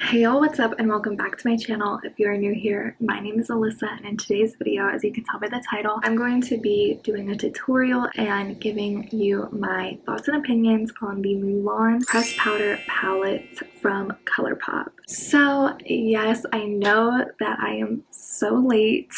Hey y'all, what's up and welcome back to my channel. If you are new here, my name is Alyssa and in today's video, as you can tell by the title, I'm going to be doing a tutorial and giving you my thoughts and opinions on the Mulan pressed powder palettes from Colourpop. So yes, I know that I am so late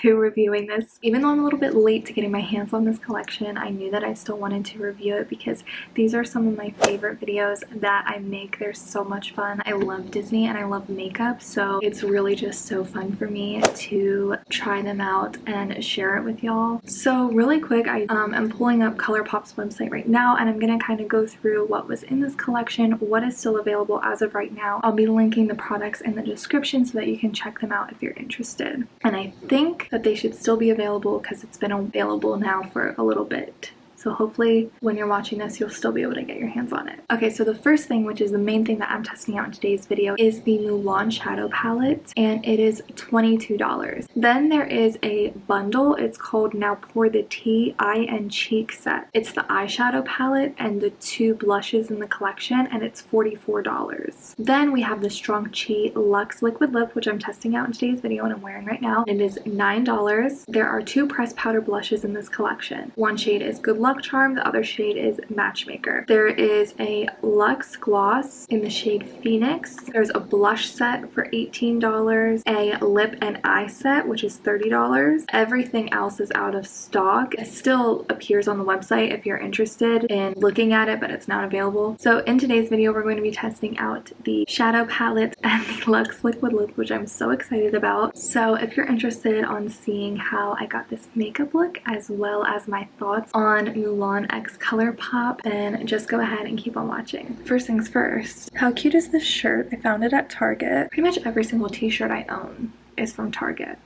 to reviewing this. Even though I'm a little bit late to getting my hands on this collection, I knew that I still wanted to review it because these are some of my favorite videos that I make. They're so much fun. I love Disney and I love makeup, so it's really just so fun for me to try them out and share it with y'all. So really quick, I am pulling up Colourpop's website right now and I'm gonna kind of go through what was in this collection, what is still available as of right now. I'll be linking the products in the description so that you can check them out if you're interested. And I think that they should still be available because it's been available now for a little bit. So hopefully when you're watching this, you'll still be able to get your hands on it. Okay, so the first thing, which is the main thing that I'm testing out in today's video, is the Mulan shadow palette, and it is $22. Then there is a bundle. It's called Now Pour the Tea Eye and Cheek Set. It's the eyeshadow palette and the 2 blushes in the collection, and it's $44. Then we have the Strong Chi Luxe Liquid Lip, which I'm testing out in today's video and I'm wearing right now. It is $9. There are 2 pressed powder blushes in this collection. One shade is Good Luck Charm, the other shade is Matchmaker. There is a Luxe Gloss in the shade Phoenix. There's a blush set for $18, a lip and eye set, which is $30. Everything else is out of stock. It still appears on the website if you're interested in looking at it, but it's not available. So in today's video, we're going to be testing out the shadow palette and the Luxe Liquid Lip, which I'm so excited about. So if you're interested on seeing how I got this makeup look, as well as my thoughts on Mulan x Colourpop, then just go ahead and keep on watching. First things first, how cute is this shirt? I found it at Target. Pretty much every single t-shirt I own is from Target.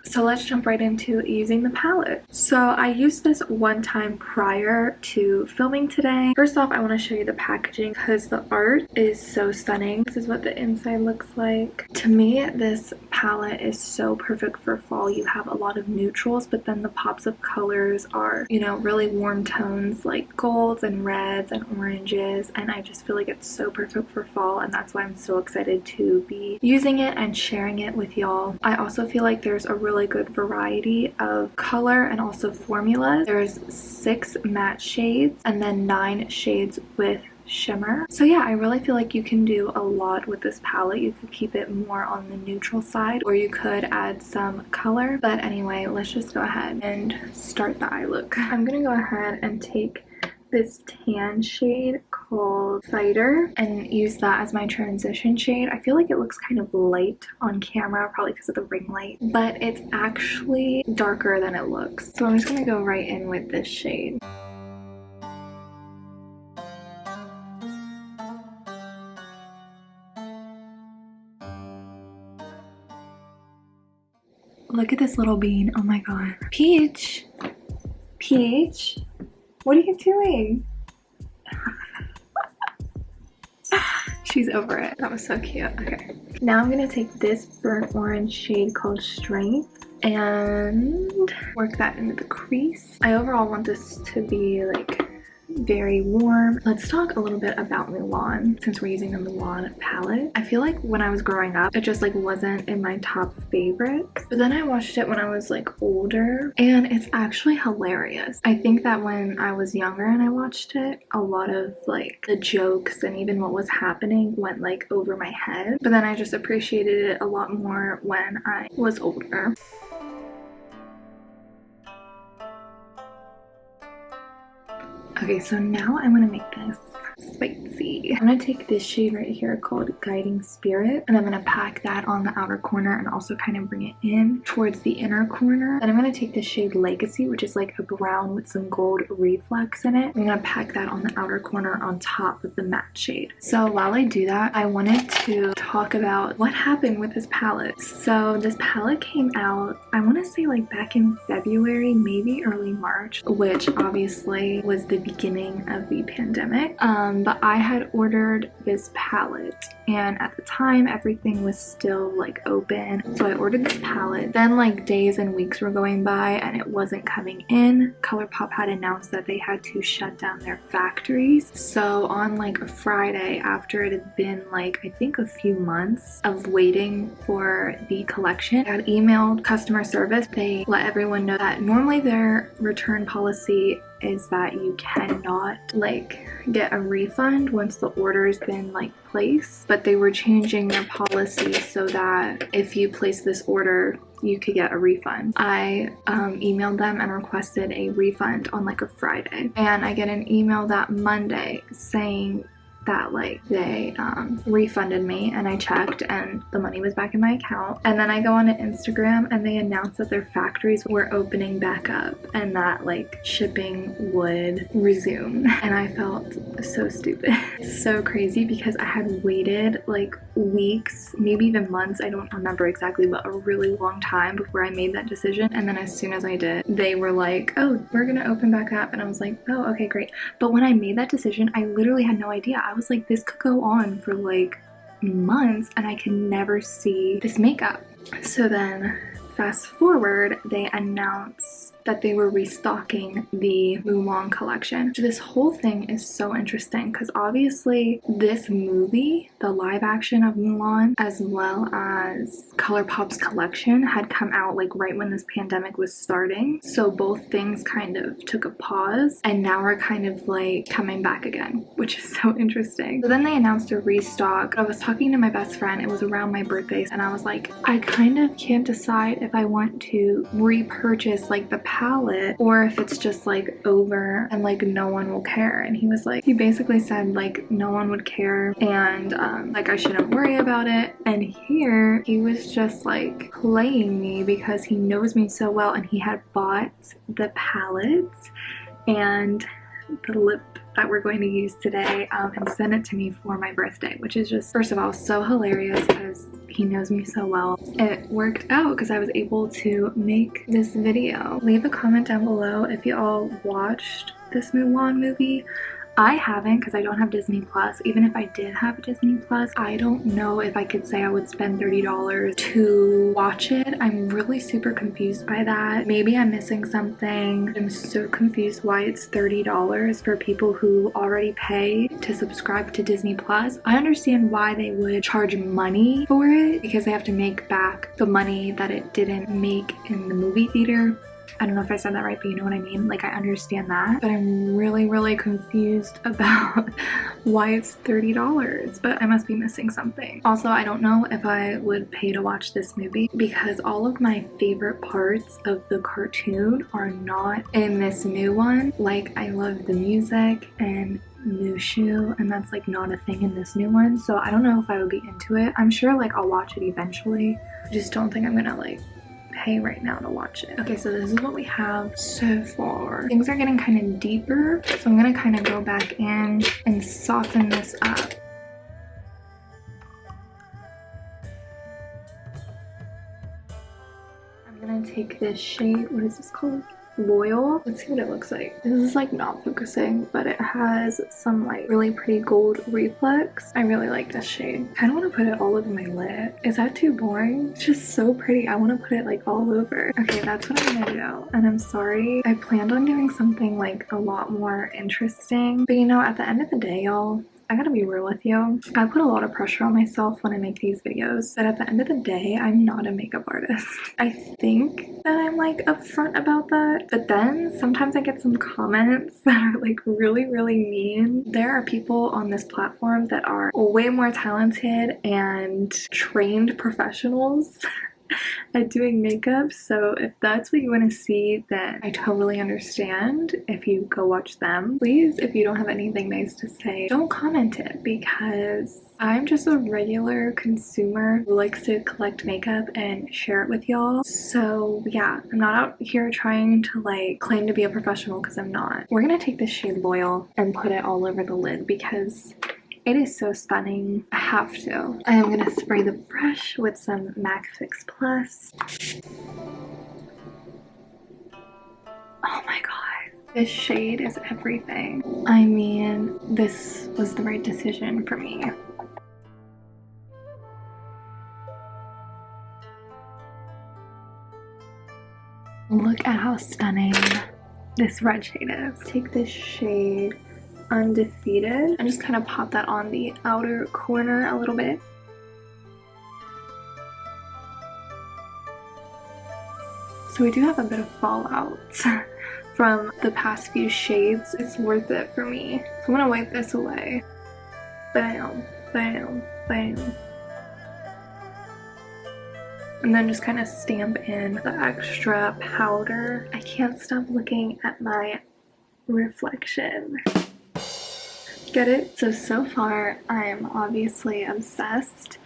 So let's jump right into using the palette. So I used this one time prior to filming today. First off, I want to show you the packaging because the art is so stunning. This is what the inside looks like. To me, this palette is so perfect for fall. You have a lot of neutrals, but then the pops of colors are, you know, really warm tones like golds and reds and oranges, and I just feel like it's so perfect for fall, and that's why I'm so excited to be using it and sharing it with y'all. I also feel like there's a really good variety of color and also formulas. There's 6 matte shades and then 9 shades with shimmer. So yeah, I really feel like you can do a lot with this palette. You could keep it more on the neutral side or you could add some color. But anyway, let's just go ahead and start the eye look. I'm gonna go ahead and take this tan shade called Fighter and use that as my transition shade. I feel like it looks kind of light on camera, probably because of the ring light, but it's actually darker than it looks. So I'm just gonna go right in with this shade. Look at this little bean. Oh my god. Peach! Peach! What are you doing? She's over it. That was so cute. Okay. Now I'm gonna take this burnt orange shade called Strength and work that into the crease. I overall want this to be like very warm. Let's talk a little bit about Mulan since we're using the Mulan palette. I feel like when I was growing up, it just like wasn't in my top favorites. But then I watched it when I was like older and it's actually hilarious. I think that when I was younger and I watched it, a lot of like the jokes and even what was happening went like over my head. But then I just appreciated it a lot more when I was older. Okay, so now I'm gonna make this spicy. I'm gonna take this shade right here called Guiding Spirit and I'm gonna pack that on the outer corner and also kind of bring it in towards the inner corner. Then I'm gonna take this shade Legacy, which is like a brown with some gold reflex in it. I'm gonna pack that on the outer corner on top of the matte shade. So while I do that, I wanted to talk about what happened with this palette. So this palette came out, I wanna say like back in February, maybe early March, which obviously was the beginning of the pandemic. but I had ordered this palette, and at the time everything was still like open, so I ordered this palette. Then like days and weeks were going by and it wasn't coming in. Colourpop had announced that they had to shut down their factories. So on like a Friday, after it had been like I think a few months of waiting for the collection, I had emailed customer service. They let everyone know that normally their return policy is that you cannot like get a refund once the order's been like placed, but they were changing their policy so that if you place this order you could get a refund. I emailed them and requested a refund on like a Friday, and I get an email that Monday saying that like they refunded me, and I checked and the money was back in my account. And then I go on to Instagram and they announced that their factories were opening back up and that like shipping would resume, and I felt so stupid. So crazy, because I had waited like weeks, maybe even months, I don't remember exactly, but a really long time before I made that decision. And then as soon as I did, they were like, oh, we're gonna open back up, and I was like, oh, okay, great. But when I made that decision, I literally had no idea. I was like, this could go on for like months and I can never see this makeup. So then fast forward, they announced that they were restocking the Mulan collection. This whole thing is so interesting because obviously this movie, the live action of Mulan, as well as Colourpop's collection had come out like right when this pandemic was starting. So both things kind of took a pause and now are kind of like coming back again, which is so interesting. So then they announced a restock. I was talking to my best friend, it was around my birthday, and I was like, I kind of can't decide if I want to repurchase like the palette or if it's just like over and like no one will care. And he was like, he basically said like no one would care and like I shouldn't worry about it. And here he was just like playing me because he knows me so well, and he had bought the palette and the lip that we're going to use today and sent it to me for my birthday, which is just, first of all, so hilarious because he knows me so well. It worked out because I was able to make this video. Leave a comment down below if you all watched this Mulan movie. I haven't because I don't have Disney Plus. Even if I did have Disney Plus, I don't know if I could say I would spend $30 to watch it. I'm really super confused by that. Maybe I'm missing something. I'm so confused why it's $30 for people who already pay to subscribe to Disney Plus. I understand why they would charge money for it because they have to make back the money that it didn't make in the movie theater. I don't know if I said that right, but you know what I mean? Like, I understand that, but I'm really confused about why it's $30, but I must be missing something. Also, I don't know if I would pay to watch this movie because all of my favorite parts of the cartoon are not in this new one. Like, I love the music and Mushu, and that's like not a thing in this new one, so I don't know if I would be into it. I'm sure like I'll watch it eventually. I just don't think I'm gonna like pay right now to watch it. Okay, so this is what we have so far. Things are getting kind of deeper, so I'm gonna kind of go back in and soften this up. I'm gonna take this shade, what is this called? Loyal. Let's see what it looks like. This is like not focusing, but it has some like really pretty gold reflex. I really like this shade. I don't want to put it all over my lid. Is that too boring? It's just so pretty. I want to put it like all over. Okay, that's what I'm gonna do. And I'm sorry. I planned on doing something like a lot more interesting, but you know, at the end of the day, y'all, I gotta be real with you. I put a lot of pressure on myself when I make these videos, but at the end of the day, I'm not a makeup artist. I think that I'm like upfront about that, but then sometimes I get some comments that are like really mean. There are people on this platform that are way more talented and trained professionals at doing makeup, so if that's what you want to see, then I totally understand if you go watch them. Please, if you don't have anything nice to say, don't comment it, because I'm just a regular consumer who likes to collect makeup and share it with y'all. So yeah, I'm not out here trying to like claim to be a professional because I'm not. We're gonna take this shade Loyal and put it all over the lid because it is so stunning. I have to. I am gonna spray the brush with some MAC Fix Plus. Oh my god. This shade is everything. I mean, this was the right decision for me. Look at how stunning this red shade is. Take this shade Undefeated and just kind of pop that on the outer corner a little bit. So we do have a bit of fallout from the past few shades. It's worth it for me. So I'm gonna wipe this away. Bam, bam, bam. And then just kind of stamp in the extra powder. I can't stop looking at my reflection. Get it? So far I am obviously obsessed.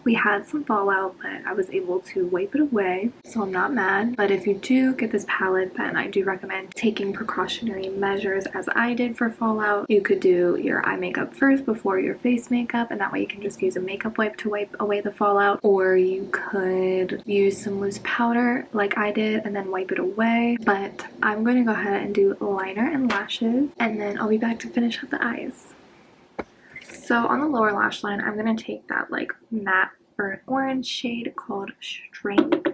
We had some fallout, but I was able to wipe it away, so I'm not mad. But if you do get this palette, then I do recommend taking precautionary measures as I did for fallout. You could do your eye makeup first before your face makeup, and that way you can just use a makeup wipe to wipe away the fallout. Or you could use some loose powder like I did and then wipe it away. But I'm going to go ahead and do liner and lashes, and then I'll be back to finish up the eyes. So on the lower lash line, I'm going to take that like matte burnt orange shade called Strength.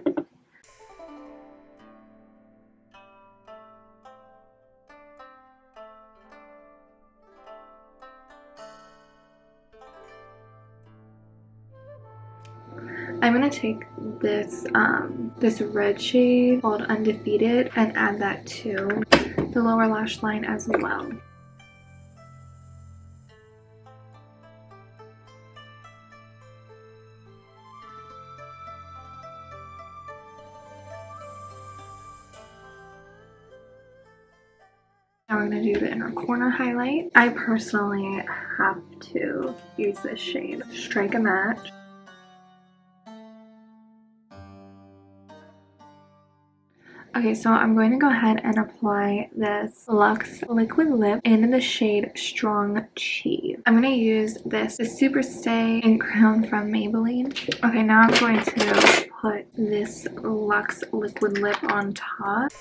I'm going to take this this red shade called Undefeated and add that to the lower lash line as well. Now we're going to do the inner corner highlight. I personally have to use this shade, Strike a Match. Okay, so I'm going to go ahead and apply this Luxe liquid lip in the shade Strong Cheese. I'm going to use this Super Stay Ink Crown from Maybelline. Okay, now I'm going to put this Luxe liquid lip on top.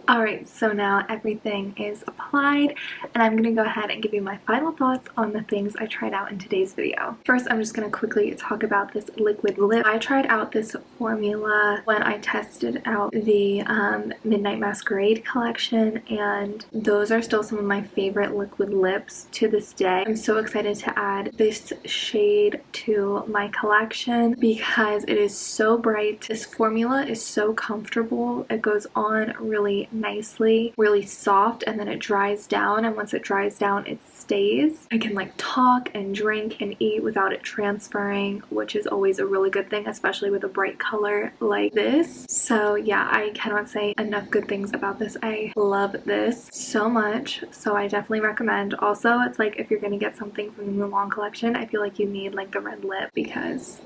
Alright, so now everything is applied, and I'm going to go ahead and give you my final thoughts on the things I tried out in today's video. First, I'm just going to quickly talk about this liquid lip. I tried out this formula when I tested out the Midnight Masquerade collection, and those are still some of my favorite liquid lips to this day. I'm so excited to add this shade to my collection because it is so bright. This formula is so comfortable. It goes on really nicely, really soft, and then it dries down, and once it dries down it stays. I can like talk and drink and eat without it transferring, which is always a really good thing, especially with a bright color like this. So yeah, I cannot say enough good things about this. I love this so much, so I definitely recommend. Also, it's like if you're gonna get something from the Mulan collection, I feel like you need like the red lip because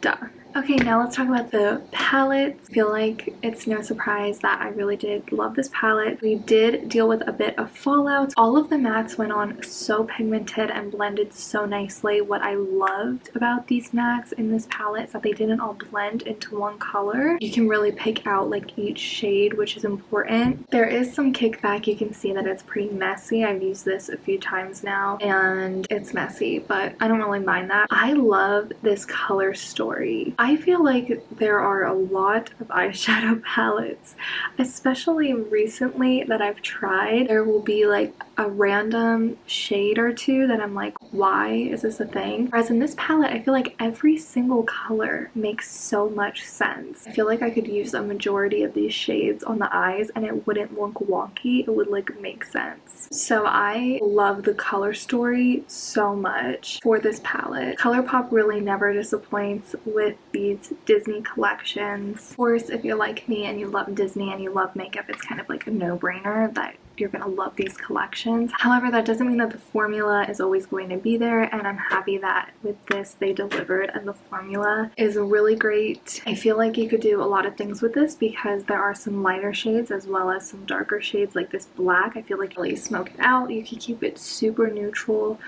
duh. Okay, now let's talk about the palette. I feel like it's no surprise that I really did love this palette. We did deal with a bit of fallout. All of the mattes went on so pigmented and blended so nicely. What I loved about these mattes in this palette is that they didn't all blend into one color. You can really pick out like each shade, which is important. There is some kickback. You can see that it's pretty messy. I've used this a few times now and it's messy, but I don't really mind that. I love this color story. I feel like there are a lot of eyeshadow palettes, especially recently that I've tried. There will be like a random shade or two that I'm like, why is this a thing? Whereas in this palette, I feel like every single color makes so much sense. I feel like I could use a majority of these shades on the eyes and it wouldn't look wonky. It would like make sense. So I love the color story so much for this palette. Colourpop really never disappoints with these Disney collections. Of course, if you're like me and you love Disney and you love makeup, it's kind of like a no-brainer that you're gonna love these collections. However, that doesn't mean that the formula is always going to be there, and I'm happy that with this they delivered and the formula is really great. I feel like you could do a lot of things with this because there are some lighter shades as well as some darker shades like this black. I feel like really smoke it out. You could keep it super neutral.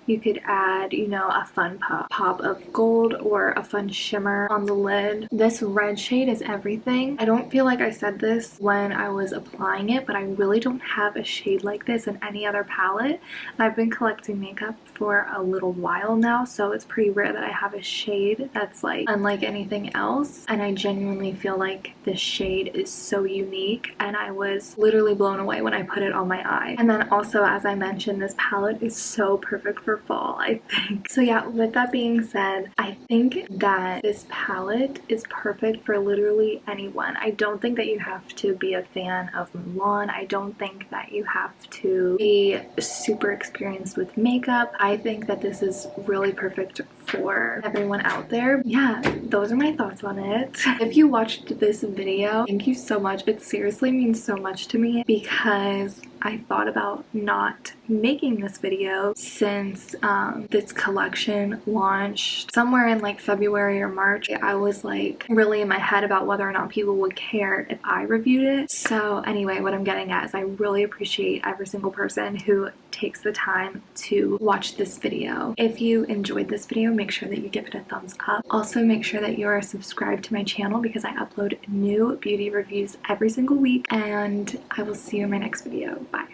You could add, you know, a fun pop of gold or a fun shimmer on the lid. This red shade is everything. I don't feel like I said this when I was applying it, but I really don't have a shade like this in any other palette. And I've been collecting makeup for a little while now, so it's pretty rare that I have a shade that's like unlike anything else. And I genuinely feel like this shade is so unique, and I was literally blown away when I put it on my eye. And then also, as I mentioned, this palette is so perfect for fall, I think. So yeah, with that being said, I think that this palette is perfect for literally anyone. I don't think that you have to be a fan of Mulan. I don't think that you have to be super experienced with makeup. I think that this is really perfect for everyone out there. Yeah, those are my thoughts on it. If you watched this video, thank you so much. It seriously means so much to me because I thought about not making this video since this collection launched somewhere in like February or March. I was like really in my head about whether or not people would care if I reviewed it. So anyway, what I'm getting at is I really appreciate every single person who takes the time to watch this video. If you enjoyed this video, make sure that you give it a thumbs up. Also, make sure that you are subscribed to my channel because I upload new beauty reviews every single week, and I will see you in my next video. Bye.